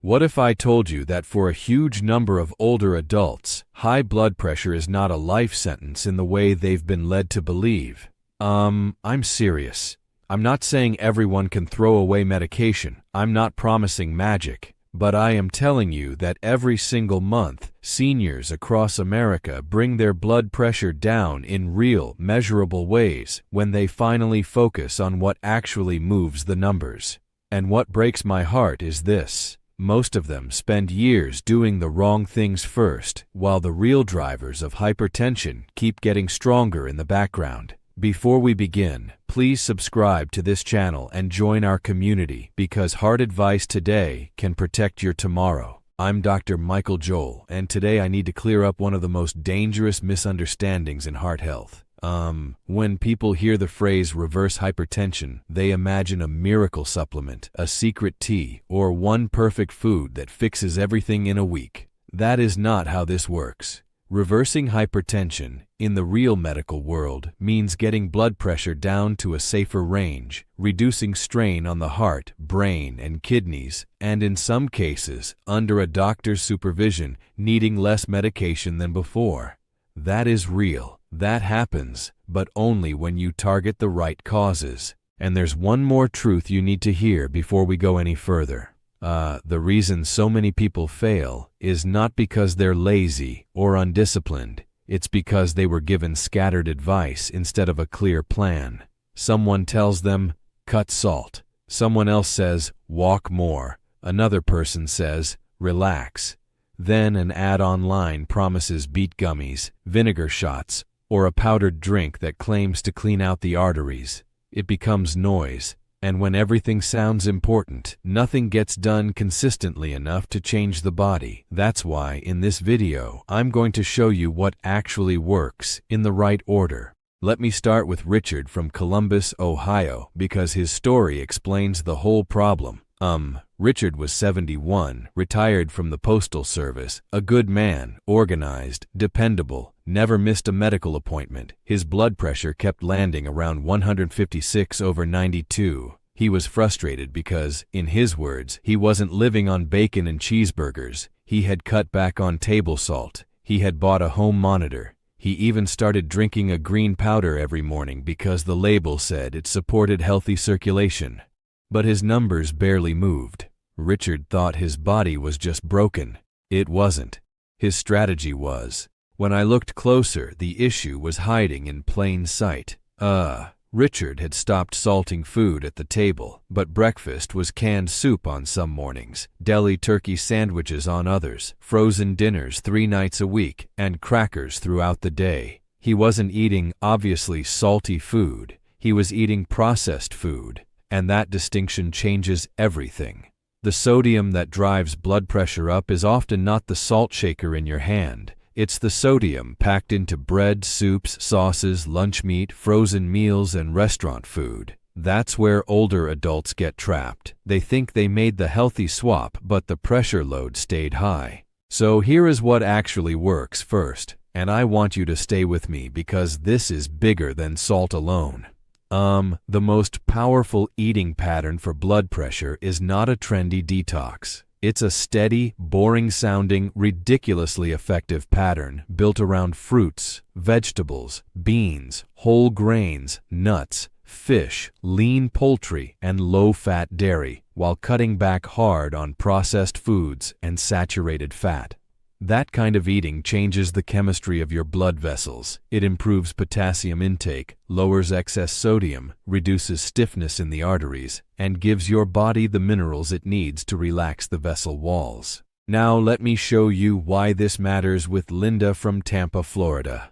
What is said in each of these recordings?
What if I told you that for a huge number of older adults, high blood pressure is not a life sentence in the way they've been led to believe? I'm serious. I'm not saying everyone can throw away medication. I'm not promising magic. But I am telling you that every single month, seniors across America bring their blood pressure down in real, measurable ways when they finally focus on what actually moves the numbers. And what breaks my heart is this. Most of them spend years doing the wrong things first, while the real drivers of hypertension keep getting stronger in the background. Before we begin, please subscribe to this channel and join our community because hard advice today can protect your tomorrow. I'm Dr. Michael Joel, and today I need to clear up one of the most dangerous misunderstandings in heart health. When people hear the phrase reverse hypertension, they imagine a miracle supplement, a secret tea, or one perfect food that fixes everything in a week. That is not how this works. Reversing hypertension, in the real medical world, means getting blood pressure down to a safer range, reducing strain on the heart, brain, and kidneys, and in some cases, under a doctor's supervision, needing less medication than before. That is real. That happens, but only when you target the right causes. And there's one more truth you need to hear before we go any further. The reason so many people fail is not because they're lazy or undisciplined. It's because they were given scattered advice instead of a clear plan. Someone tells them, cut salt. Someone else says, walk more. Another person says, relax. Then an ad online promises beet gummies, vinegar shots, or a powdered drink that claims to clean out the arteries. It becomes noise. And when everything sounds important, nothing gets done consistently enough to change the body. That's why in this video, I'm going to show you what actually works in the right order. Let me start with Richard from Columbus, Ohio, because his story explains the whole problem. Richard was 71, retired from the Postal Service, a good man, organized, dependable, never missed a medical appointment. His blood pressure kept landing around 156/92. He was frustrated because, in his words, he wasn't living on bacon and cheeseburgers. He had cut back on table salt. He had bought a home monitor. He even started drinking a green powder every morning because the label said it supported healthy circulation. But his numbers barely moved. Richard thought his body was just broken. It wasn't. His strategy was. When I looked closer, the issue was hiding in plain sight. Richard had stopped salting food at the table, but breakfast was canned soup on some mornings, deli turkey sandwiches on others, frozen dinners 3 nights a week, and crackers throughout the day. He wasn't eating obviously salty food. He was eating processed food. And that distinction changes everything. The sodium that drives blood pressure up is often not the salt shaker in your hand. It's the sodium packed into bread, soups, sauces, lunch meat, frozen meals, and restaurant food. That's where older adults get trapped. They think they made the healthy swap, but the pressure load stayed high. So here is what actually works first, and I want you to stay with me because this is bigger than salt alone. The most powerful eating pattern for blood pressure is not a trendy detox. It's a steady, boring-sounding, ridiculously effective pattern built around fruits, vegetables, beans, whole grains, nuts, fish, lean poultry, and low-fat dairy, while cutting back hard on processed foods and saturated fat. That kind of eating changes the chemistry of your blood vessels. It improves potassium intake, lowers excess sodium, reduces stiffness in the arteries, and gives your body the minerals it needs to relax the vessel walls. Now let me show you why this matters with Linda from Tampa, Florida.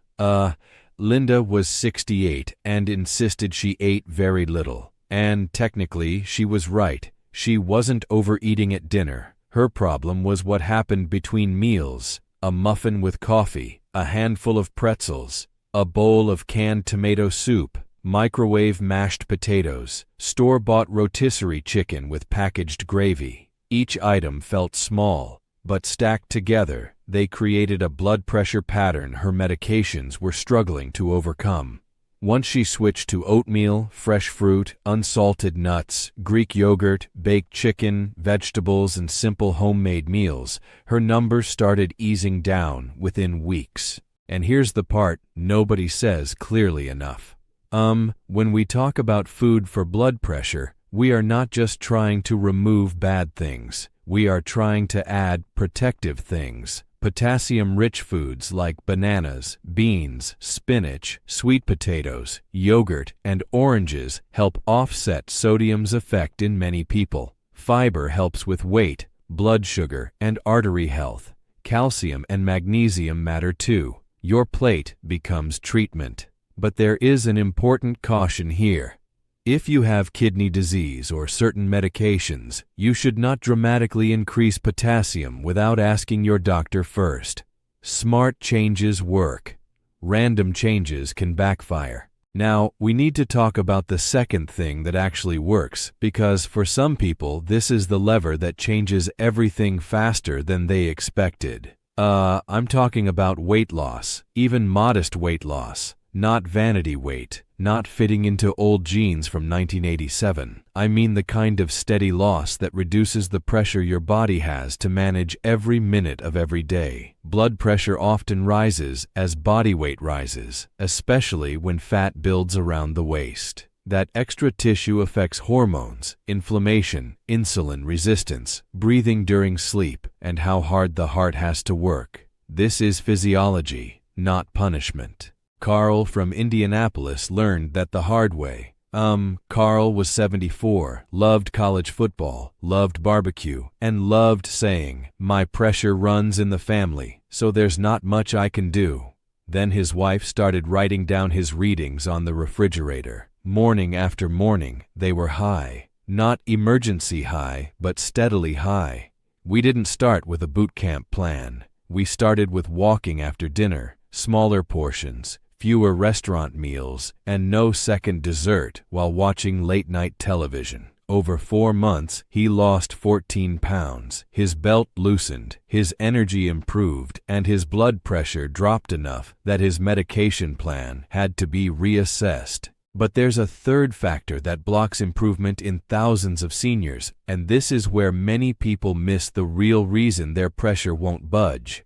Linda was 68 and insisted she ate very little. And technically, she was right. She wasn't overeating at dinner. Her problem was what happened between meals: a muffin with coffee, a handful of pretzels, a bowl of canned tomato soup, microwave mashed potatoes, store-bought rotisserie chicken with packaged gravy. Each item felt small, but stacked together, they created a blood pressure pattern her medications were struggling to overcome. Once she switched to oatmeal, fresh fruit, unsalted nuts, Greek yogurt, baked chicken, vegetables, and simple homemade meals, her numbers started easing down within weeks. And here's the part nobody says clearly enough. When we talk about food for blood pressure, we are not just trying to remove bad things. We are trying to add protective things. Potassium-rich foods like bananas, beans, spinach, sweet potatoes, yogurt, and oranges help offset sodium's effect in many people. Fiber helps with weight, blood sugar, and artery health. Calcium and magnesium matter too. Your plate becomes treatment. But there is an important caution here. If you have kidney disease or certain medications, you should not dramatically increase potassium without asking your doctor first. Smart changes work. Random changes can backfire. Now, we need to talk about the second thing that actually works, because for some people, this is the lever that changes everything faster than they expected. I'm talking about weight loss, even modest weight loss. Not vanity weight, not fitting into old jeans from 1987. I mean the kind of steady loss that reduces the pressure your body has to manage every minute of every day. Blood pressure often rises as body weight rises, especially when fat builds around the waist. That extra tissue affects hormones, inflammation, insulin resistance, breathing during sleep, and how hard the heart has to work. This is physiology, not punishment. Carl from Indianapolis learned that the hard way. Carl was 74, loved college football, loved barbecue, and loved saying, "My pressure runs in the family, so there's not much I can do." Then his wife started writing down his readings on the refrigerator. Morning after morning, they were high. Not emergency high, but steadily high. We didn't start with a boot camp plan. We started with walking after dinner, smaller portions, fewer restaurant meals, and no second dessert while watching late-night television. Over 4 months, he lost 14 pounds. His belt loosened, his energy improved, and his blood pressure dropped enough that his medication plan had to be reassessed. But there's a third factor that blocks improvement in thousands of seniors, and this is where many people miss the real reason their pressure won't budge.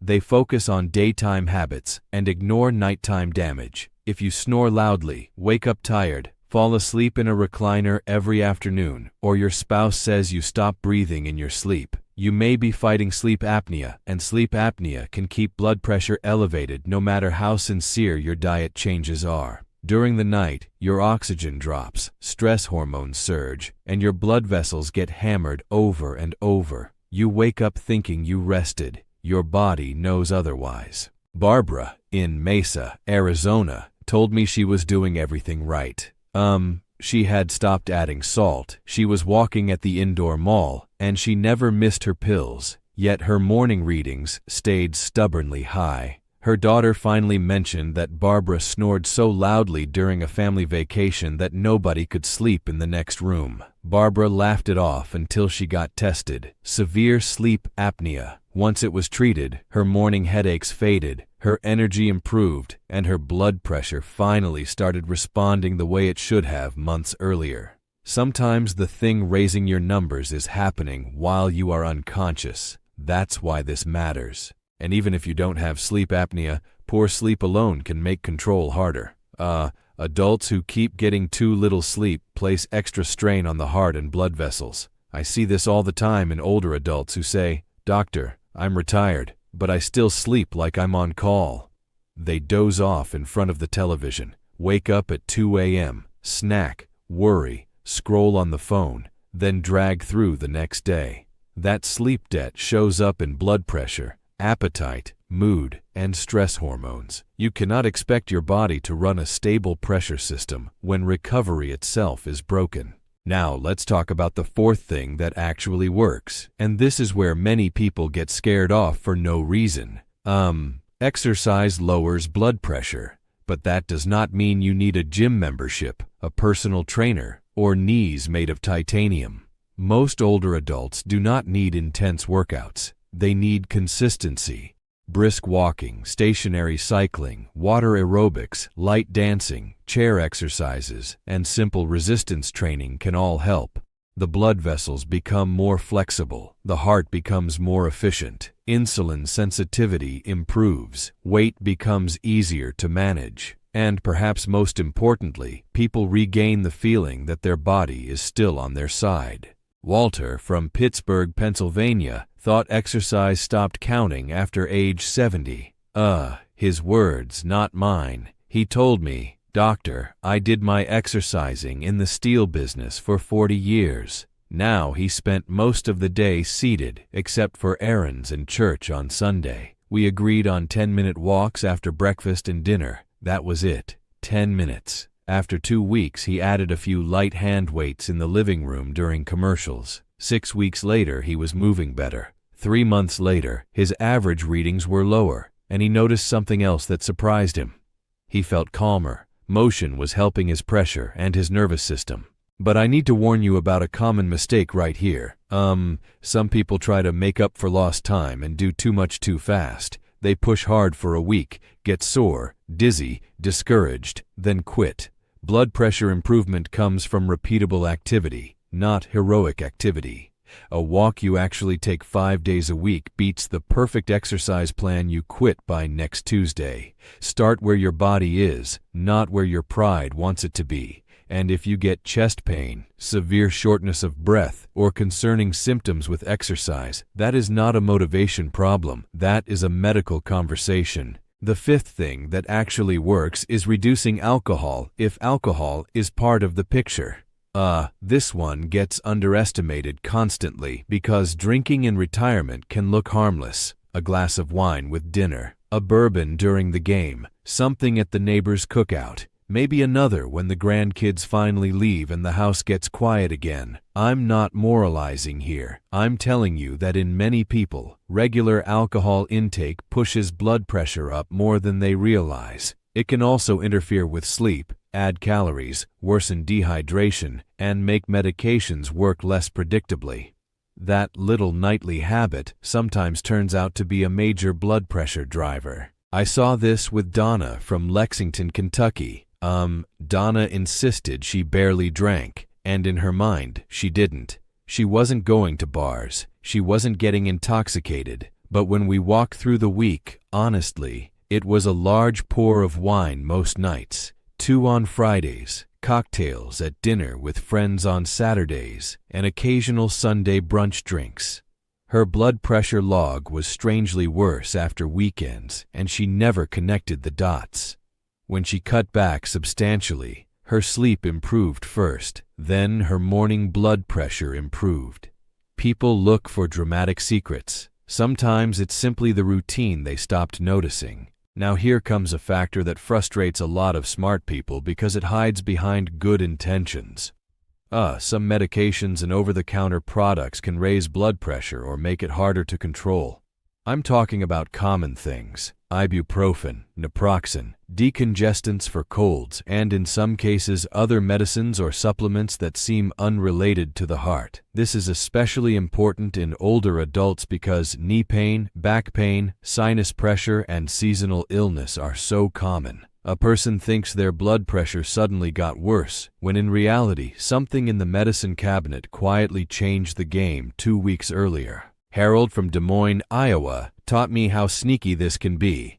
They focus on daytime habits and ignore nighttime damage. If you snore loudly, wake up tired, fall asleep in a recliner every afternoon, or your spouse says you stop breathing in your sleep, you may be fighting sleep apnea, and sleep apnea can keep blood pressure elevated no matter how sincere your diet changes are. During the night, your oxygen drops, stress hormones surge, and your blood vessels get hammered over and over. You wake up thinking you rested. Your body knows otherwise. Barbara, in Mesa, Arizona, told me she was doing everything right. She had stopped adding salt, she was walking at the indoor mall, and she never missed her pills, yet her morning readings stayed stubbornly high. Her daughter finally mentioned that Barbara snored so loudly during a family vacation that nobody could sleep in the next room. Barbara laughed it off until she got tested. Severe sleep apnea. Once it was treated, her morning headaches faded, her energy improved, and her blood pressure finally started responding the way it should have months earlier. Sometimes the thing raising your numbers is happening while you are unconscious. That's why this matters. And even if you don't have sleep apnea, poor sleep alone can make control harder. Adults who keep getting too little sleep place extra strain on the heart and blood vessels. I see this all the time in older adults who say, "Doctor, I'm retired, but I still sleep like I'm on call." They doze off in front of the television, wake up at 2 a.m., snack, worry, scroll on the phone, then drag through the next day. That sleep debt shows up in blood pressure, appetite, mood, and stress hormones. You cannot expect your body to run a stable pressure system when recovery itself is broken. Now let's talk about the fourth thing that actually works, and this is where many people get scared off for no reason. Exercise lowers blood pressure, but that does not mean you need a gym membership, a personal trainer, or knees made of titanium. Most older adults do not need intense workouts. They need consistency. Brisk walking, stationary cycling, water aerobics, light dancing, chair exercises, and simple resistance training can all help. The blood vessels become more flexible, the heart becomes more efficient, insulin sensitivity improves, weight becomes easier to manage, and perhaps most importantly, people regain the feeling that their body is still on their side. Walter from Pittsburgh, Pennsylvania, thought exercise stopped counting after age 70. His words, not mine. He told me, "Doctor, I did my exercising in the steel business for 40 years. Now he spent most of the day seated, except for errands and church on Sunday. We agreed on 10-minute walks after breakfast and dinner. That was it. 10 minutes. After 2 weeks, he added a few light hand weights in the living room during commercials. 6 weeks later, he was moving better. 3 months later, his average readings were lower, and he noticed something else that surprised him. He felt calmer. Motion was helping his pressure and his nervous system. But I need to warn you about a common mistake right here. Some people try to make up for lost time and do too much too fast. They push hard for a week, get sore, dizzy, discouraged, then quit. Blood pressure improvement comes from repeatable activity, not heroic activity. A walk you actually take 5 days a week beats the perfect exercise plan you quit by next Tuesday. Start where your body is, not where your pride wants it to be. And if you get chest pain, severe shortness of breath, or concerning symptoms with exercise, that is not a motivation problem. That is a medical conversation. The fifth thing that actually works is reducing alcohol if alcohol is part of the picture. This one gets underestimated constantly because drinking in retirement can look harmless. A glass of wine with dinner, a bourbon during the game, something at the neighbor's cookout, maybe another when the grandkids finally leave and the house gets quiet again. I'm not moralizing here. I'm telling you that in many people, regular alcohol intake pushes blood pressure up more than they realize. It can also interfere with sleep, add calories, worsen dehydration, and make medications work less predictably. That little nightly habit sometimes turns out to be a major blood pressure driver. I saw this with Donna from Lexington, Kentucky. Donna insisted she barely drank, and in her mind, she didn't. She wasn't going to bars. She wasn't getting intoxicated. But when we walked through the week, honestly, it was a large pour of wine most nights, 2 on Fridays, cocktails at dinner with friends on Saturdays, and occasional Sunday brunch drinks. Her blood pressure log was strangely worse after weekends, and she never connected the dots. When she cut back substantially, her sleep improved first, then her morning blood pressure improved. People look for dramatic secrets. Sometimes it's simply the routine they stopped noticing. Now here comes a factor that frustrates a lot of smart people because it hides behind good intentions. Some medications and over-the-counter products can raise blood pressure or make it harder to control. I'm talking about common things: ibuprofen, naproxen, decongestants for colds, and in some cases other medicines or supplements that seem unrelated to the heart. This is especially important in older adults because knee pain, back pain, sinus pressure, and seasonal illness are so common. A person thinks their blood pressure suddenly got worse, when in reality something in the medicine cabinet quietly changed the game 2 weeks earlier. Harold from Des Moines, Iowa, taught me how sneaky this can be.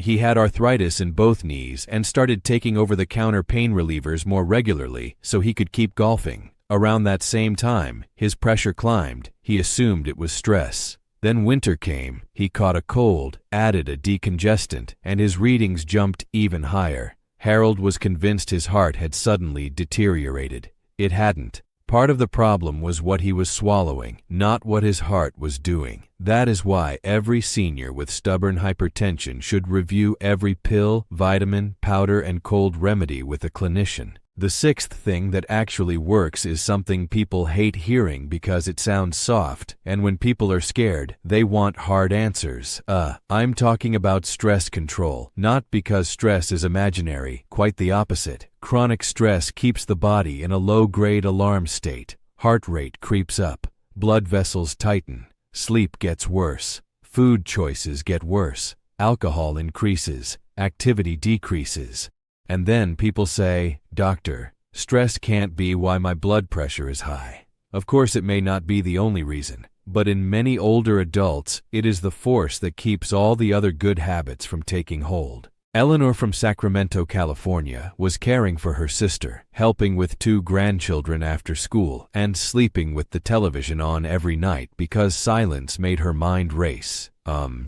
He had arthritis in both knees and started taking over-the-counter pain relievers more regularly so he could keep golfing. Around that same time, his pressure climbed. He assumed it was stress. Then winter came, he caught a cold, added a decongestant, and his readings jumped even higher. Harold was convinced his heart had suddenly deteriorated. It hadn't. Part of the problem was what he was swallowing, not what his heart was doing. That is why every senior with stubborn hypertension should review every pill, vitamin, powder, and cold remedy with a clinician. The sixth thing that actually works is something people hate hearing because it sounds soft, and when people are scared, they want hard answers. I'm talking about stress control, not because stress is imaginary, quite the opposite. Chronic stress keeps the body in a low-grade alarm state. Heart rate creeps up, blood vessels tighten, sleep gets worse. food choices get worse, alcohol increases, activity decreases. And then people say, "Doctor, stress can't be why my blood pressure is high." Of course, it may not be the only reason, but in many older adults, it is the force that keeps all the other good habits from taking hold. Eleanor from Sacramento, California, was caring for her sister, helping with 2 grandchildren after school, and sleeping with the television on every night because silence made her mind race.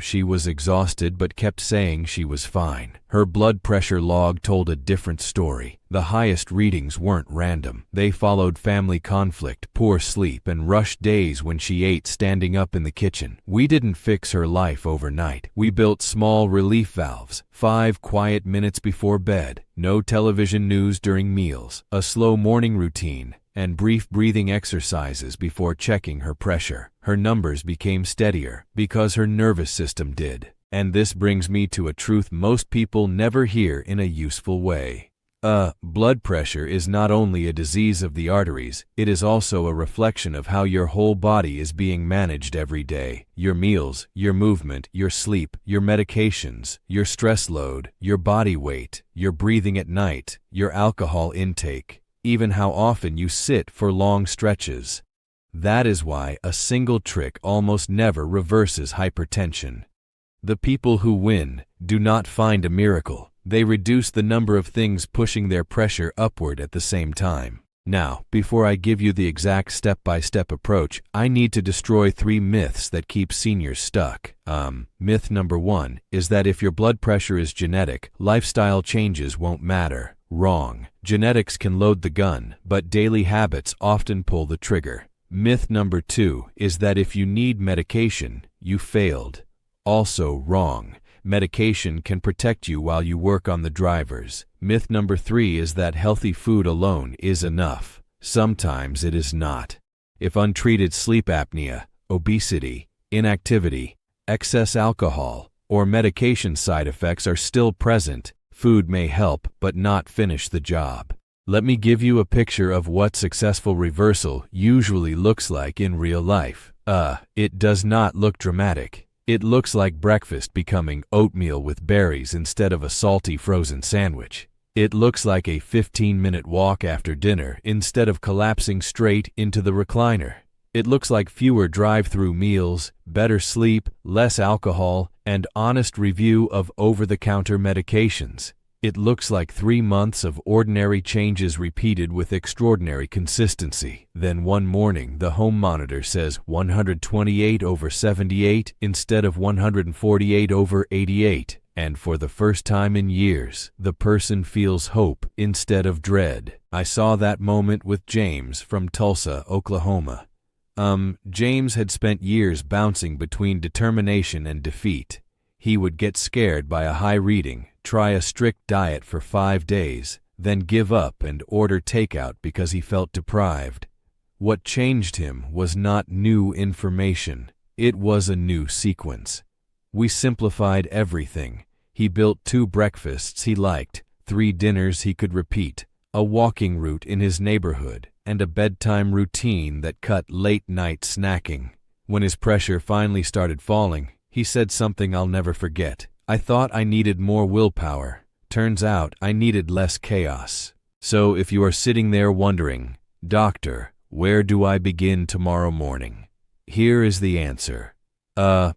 She was exhausted but kept saying she was fine. Her blood pressure log told a different story. The highest readings weren't random. They followed family conflict, poor sleep, and rushed days when she ate standing up in the kitchen. We didn't fix her life overnight. We built small relief valves, 5 quiet minutes before bed, no television news during meals, a slow morning routine, and brief breathing exercises before checking her pressure. Her numbers became steadier because her nervous system did. And this brings me to a truth most people never hear in a useful way. Blood pressure is not only a disease of the arteries, it is also a reflection of how your whole body is being managed every day. Your meals, your movement, your sleep, your medications, your stress load, your body weight, your breathing at night, your alcohol intake, even how often you sit for long stretches. That is why a single trick almost never reverses hypertension. The people who win do not find a miracle. They reduce the number of things pushing their pressure upward at the same time. Now, before I give you the exact step-by-step approach, I need to destroy 3 myths that keep seniors stuck. Myth number 1 is that if your blood pressure is genetic, lifestyle changes won't matter. Wrong. Genetics can load the gun, but daily habits often pull the trigger. Myth number 2 is that if you need medication, you failed. Also wrong. Medication can protect you while you work on the drivers. Myth number 3 is that healthy food alone is enough. Sometimes it is not. If untreated sleep apnea, obesity, inactivity, excess alcohol, or medication side effects are still present, food may help but not finish the job. Let me give you a picture of what successful reversal usually looks like in real life. It does not look dramatic. It looks like breakfast becoming oatmeal with berries instead of a salty frozen sandwich. It looks like a 15-minute walk after dinner instead of collapsing straight into the recliner. It looks like fewer drive-through meals, better sleep, less alcohol, and honest review of over-the-counter medications. It looks like 3 months of ordinary changes repeated with extraordinary consistency. Then one morning, the home monitor says 128/78 instead of 148/88. And for the first time in years, the person feels hope instead of dread. I saw that moment with James from Tulsa, Oklahoma. James had spent years bouncing between determination and defeat. He would get scared by a high reading, try a strict diet for 5 days, then give up and order takeout because he felt deprived. What changed him was not new information. It was a new sequence. We simplified everything. He built 2 breakfasts he liked, 3 dinners he could repeat, a walking route in his neighborhood, and a bedtime routine that cut late-night snacking. When his pressure finally started falling, he said something I'll never forget. "I thought I needed more willpower. Turns out I needed less chaos." So if you are sitting there wondering, "Doctor, where do I begin tomorrow morning?" Here is the answer.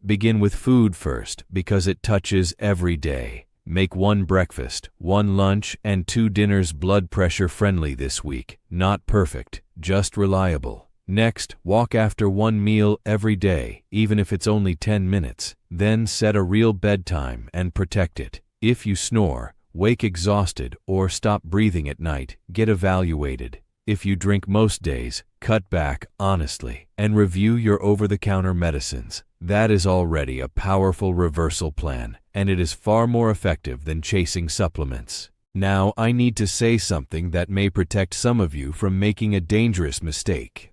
Begin with food first because it touches every day. Make 1 breakfast, 1 lunch, and 2 dinners blood pressure friendly this week. Not perfect, just reliable. Next, walk after 1 meal every day, even if it's only 10 minutes. Then set a real bedtime and protect it. If you snore, wake exhausted, or stop breathing at night, get evaluated. If you drink most days, cut back honestly, and review your over-the-counter medicines. That is already a powerful reversal plan, and it is far more effective than chasing supplements. Now, I need to say something that may protect some of you from making a dangerous mistake.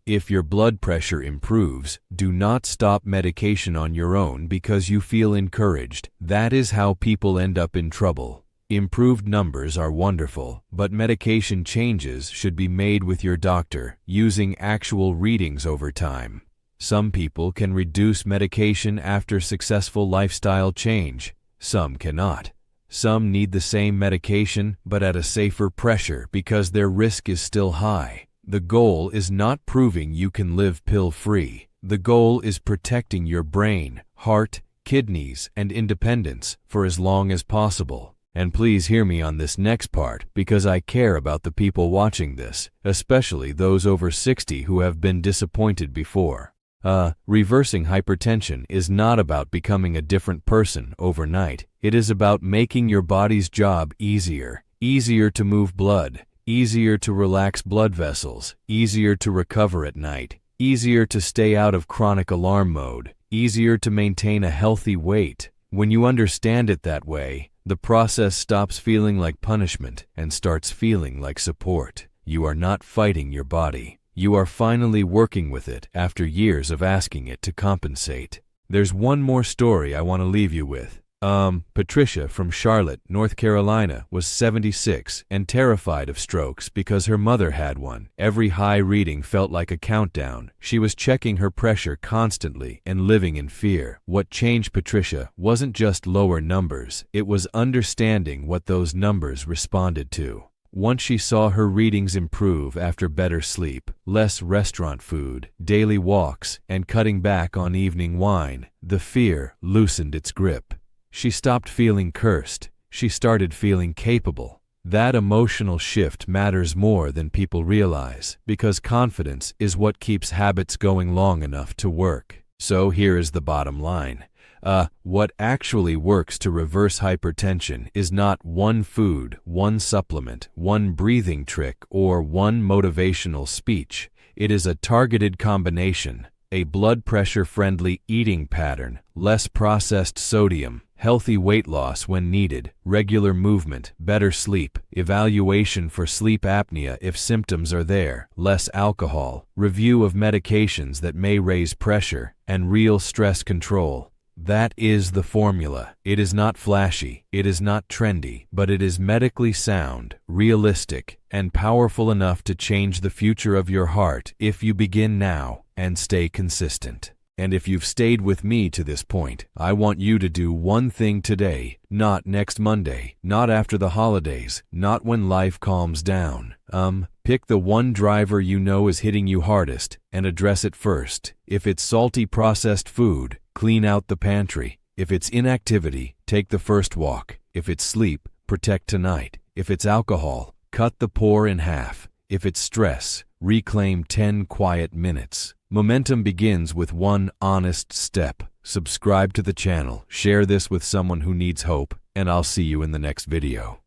If your blood pressure improves, do not stop medication on your own because you feel encouraged. That is how people end up in trouble. Improved numbers are wonderful, but medication changes should be made with your doctor, using actual readings over time. Some people can reduce medication after successful lifestyle change. Some cannot. Some need the same medication but at a safer pressure because their risk is still high. The goal is not proving you can live pill-free. The goal is protecting your brain, heart, kidneys, and independence for as long as possible. And please hear me on this next part because I care about the people watching this, especially those over 60 who have been disappointed before. Reversing hypertension is not about becoming a different person overnight. It is about making your body's job easier to move blood, easier to relax blood vessels, easier to recover at night, easier to stay out of chronic alarm mode, easier to maintain a healthy weight. When you understand it that way, the process stops feeling like punishment and starts feeling like support. You are not fighting your body. You are finally working with it after years of asking it to compensate. There's one more story I want to leave you with. Patricia from Charlotte, North Carolina, was 76 and terrified of strokes because her mother had one. Every high reading felt like a countdown. She was checking her pressure constantly and living in fear. What changed Patricia wasn't just lower numbers, it was understanding what those numbers responded to. Once she saw her readings improve after better sleep, less restaurant food, daily walks, and cutting back on evening wine, the fear loosened its grip. She stopped feeling cursed. She started feeling capable. That emotional shift matters more than people realize because confidence is what keeps habits going long enough to work. So here is the bottom line. What actually works to reverse hypertension is not one food, one supplement, one breathing trick, or one motivational speech. It is a targeted combination, a blood pressure-friendly eating pattern, less processed sodium, healthy weight loss when needed, regular movement, better sleep, evaluation for sleep apnea if symptoms are there, less alcohol, review of medications that may raise pressure, and real stress control. That is the formula. It is not flashy, it is not trendy, but it is medically sound, realistic, and powerful enough to change the future of your heart if you begin now and stay consistent. And if you've stayed with me to this point, I want you to do one thing today, not next Monday, not after the holidays, not when life calms down. Pick the one driver you know is hitting you hardest and address it first. If it's salty processed food, clean out the pantry. If it's inactivity, take the first walk. If it's sleep, protect tonight. If it's alcohol, cut the pour in half. If it's stress, reclaim 10 quiet minutes. Momentum begins with one honest step. Subscribe to the channel, share this with someone who needs hope, and I'll see you in the next video.